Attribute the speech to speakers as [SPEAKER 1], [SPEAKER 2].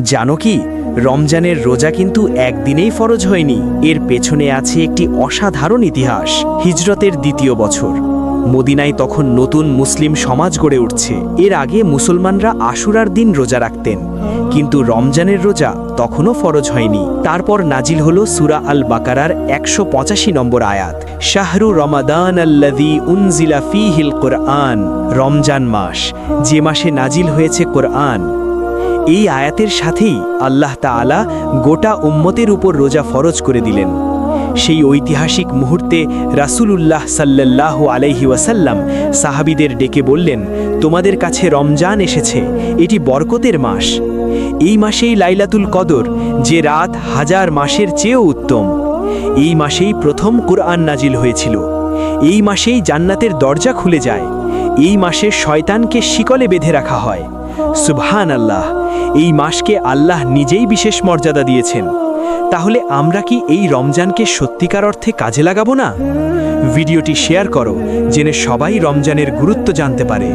[SPEAKER 1] জানো কি, রমজানের রোজা কিন্তু একদিনেই ফরজ হয়নি। এর পেছনে আছে একটি অসাধারণ ইতিহাস। হিজরতের দ্বিতীয় বছর, মদিনায় তখন নতুন মুসলিম সমাজ গড়ে উঠছে। এর আগে মুসলমানরা আশুরার দিন রোজা রাখতেন, কিন্তু রমজানের রোজা তখনও ফরজ হয়নি। তারপর নাজিল হলো সূরা আল বাকারার ১৮৫ নম্বর আয়াত, শাহরু রমাদান আল্লাযী উনজিলা ফীহিল কুরআন। রমজান মাস, যে মাসে নাজিল হয়েছে কোরআন। এই আয়াতের সাথেই আল্লাহ তাআলা গোটা উম্মতের উপর রোজা ফরজ করে দিলেন। সেই ঐতিহাসিক মুহূর্তে রাসূলুল্লাহ সাল্লাল্লাহু আলাইহি ওয়াসাল্লাম সাহাবীদের ডেকে বললেন, তোমাদের কাছে রমজান এসেছে, এটি বরকতের মাস। এই মাসেই লাইলাতুল কদর, যে রাত হাজার মাসের চেয়েও উত্তম। এই মাসেই প্রথম কুরআন নাজিল হয়েছিল। এই মাসেই জান্নাতের দরজা খুলে যায়। এই মাসে শয়তানকে শিকলে বেঁধে রাখা হয়। সুবহানাল্লাহ, এই মাসকে আল্লাহ নিজেই বিশেষ মর্যাদা দিয়েছেন। তাহলে আমরা কি এই রমজানকে সত্যিকার অর্থে কাজে লাগাবো না? ভিডিওটি শেয়ার করো, যেন সবাই রমজানের গুরুত্ব জানতে পারে।